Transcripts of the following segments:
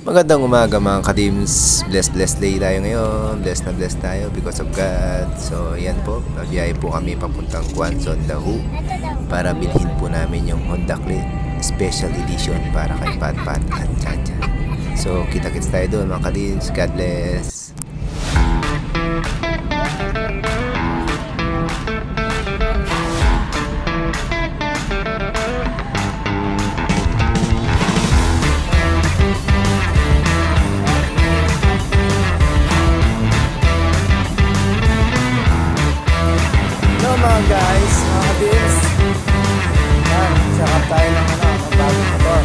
Magandang umaga mga ka-teams. Blessed day tayo ngayon. Blessed na blessed tayo because of God. So yan po, nabiyahe po kami papuntang Quezon, Dahu para bilhin po namin yung Honda Click Special Edition para kay Pat Pat at Chacha. So kita-kits tayo doon mga ka-teams. God bless. Mga guys, mga kabils, yan, sakap tayo ng bagong motor.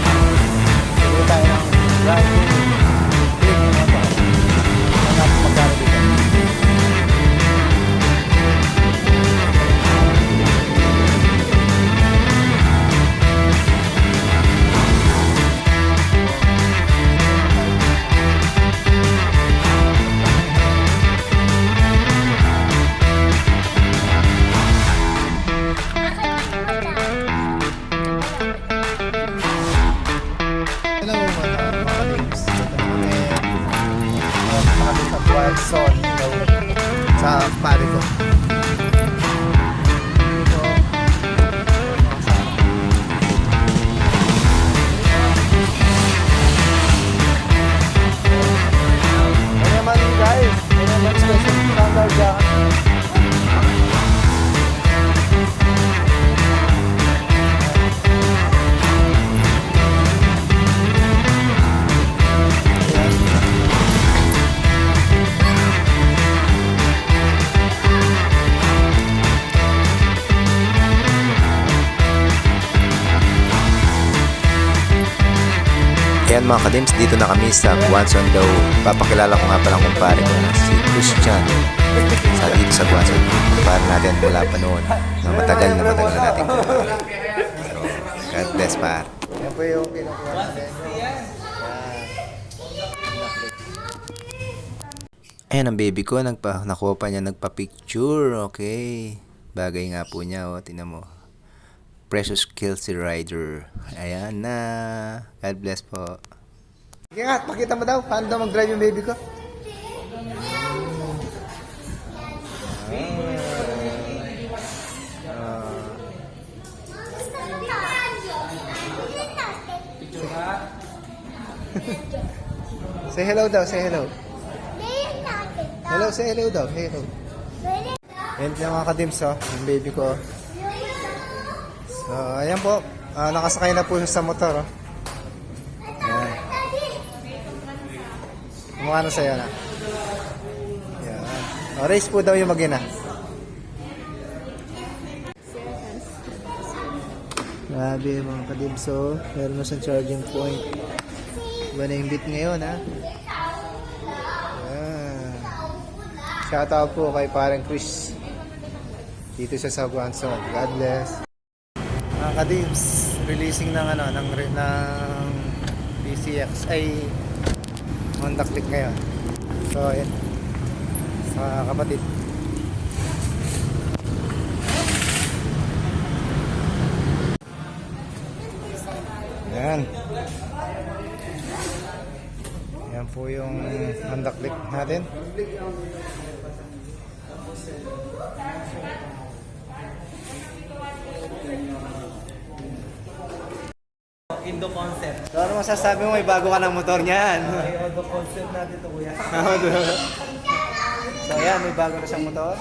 Sige tayo ng brand new click motor. Hanap magkano dito. Quezon sa pare ko. Kaya naman guys, kaya naman special standard dyan. Ayan mga ka-teams, dito na kami sa Quezon Dahu. Papakilala ko nga palang kumpare ko na si Christian sa dito sa Quezon. Kumpare natin mula pa noon na matagal na natin. So, God bless par. Yan po yung kinukuha natin. Ayan ang baby ko, nakuha pa niya, nagpa-picture. Okay. Bagay nga po niya, oh, tingnan mo. Precious Kelsey Rider. Ayan na. God bless po. Sige nga, pakita mo daw. Paano daw mag-drive yung baby ko? Say hello daw, say hello. Hello, say hello daw, hello. Ayan yung mga ka-dims, oh, yung baby ko. So, ayan po. Nakasakay na po siya sa motor, oh. Ayan. Kumukha na sa'yo na. Ayan. O, race po daw yung mag-ina. Grabe mga ka-dims, oh. Meron na siyang charging point. Iba na yung beat ngayon, ha. Ayan. Shoutout po kay parang Chris. Dito siya sa Quezon. God bless. Mga ka-dims, releasing ng PCX ay Honda Click ngayon. So ayan, sa kapatid. Ayan. Ayan po yung Honda Click natin. Indo concept. So ano masasabi mo, may bago ka ng motor niyan? Indo concept natin to kuya. So ayan, may bago na siyang motor.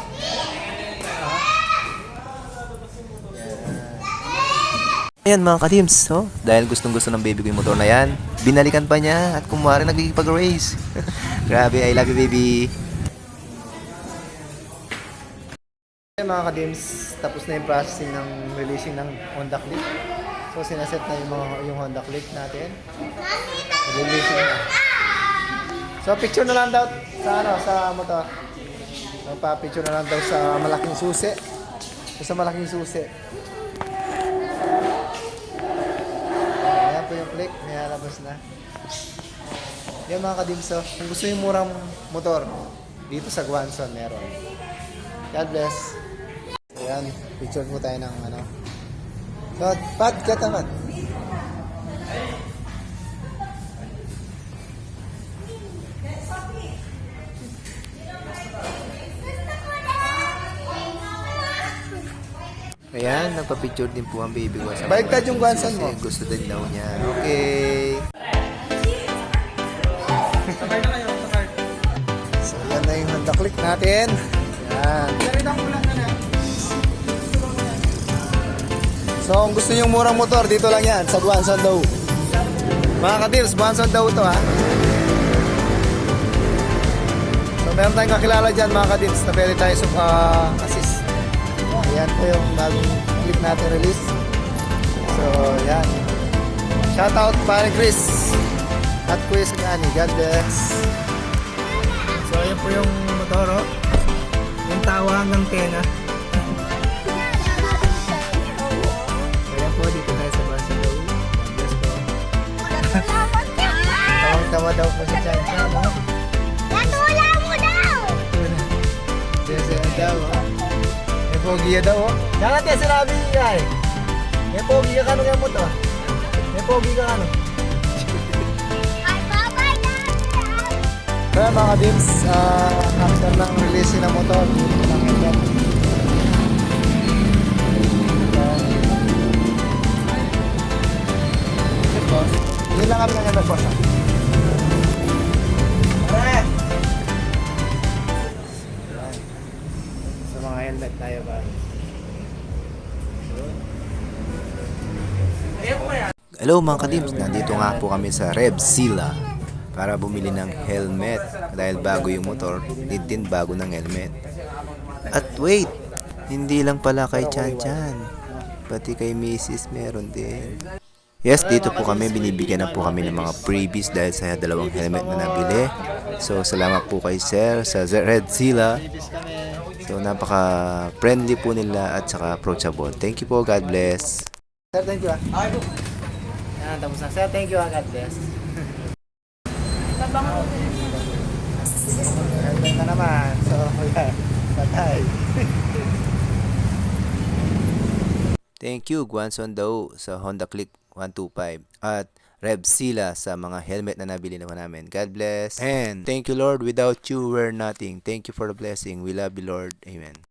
Ayan mga ka-teams, oh, dahil gustong gusto ng baby ko yung motor na yan, binalikan pa niya at kumwari nagkikipag-race. Grabe, I love you baby. Ayan mga ka-dims, tapos na yung processing ng releasing ng Honda Click. So sinaset na yung Honda Click natin. Releasing na. So picture na lang daw sa motor. So pa-picture na lang daw sa malaking susi. Sa malaking susi. Ayan po yung click, may halabas na. Yan mga ka-dims, kung gusto yung murang motor, dito sa Quezon meron. God bless. Ayan, picture po tayo ng ano. So, Pat, kata Pat. Ayan, nagpa-picture din po ang baby ko. Sa Baliktad yung Gwanson mo. Kasi gusto din daw niya. Okay. Sakay na kayo, sakay. So, yan na yung Honda Click natin. Yan. So, kung gusto nyo murang motor, dito lang yan, sa Gwanson daw. Mga ka-deals, Gwanson daw ito ha. So, meron tayong kakilala dyan mga ka-deals na pwede tayo assist. Ayan po yung bagong click natin release. So, yan. Shoutout pare Chris at Kuya Sagani. God bless. So, ayan po yung motor, oh. Yung tawa hanggang tena. Ayan po, dito tayo sa Gwanson daw. God bless po. Tawang-tawa daw po si Chan Chan, no? Natula mo daw! Siyasaya daw, oh. May pogiya daw, oh. Yan natin, sinabi niya, eh. May pogiya ka nung yung motor. May pogiya ka nung. Ay, babay na! Kaya mga dims, after ng release ng motor, dito lang yan. Hindi lang kami nga nag-boss. Sa mga helmet tayo ba? Hello mga kadims, nandito nga po kami sa Revzilla para bumili ng helmet dahil bago yung motor, need din bago ng helmet. At wait, hindi lang pala kay Chan Chan, pati kay Mrs. meron din. Yes, dito po kami, binibigyan na po kami ng mga freebies dahil sa dalawang helmet na nabili. So salamat po kay Sir sa Revzilla. So napaka-friendly po nila at saka approachable. Thank you po, God bless. Sir, thank you ah. Okay po. Yan, tapos na. Sir, thank you ah. God bless. Helmet na naman. So, yeah. Patay. Thank you, Gwanson daw sa Honda Click 125 at Revzilla sa mga helmet na nabili naman namin. God bless. And thank you, Lord. Without you, we're nothing. Thank you for the blessing. We love you, Lord. Amen.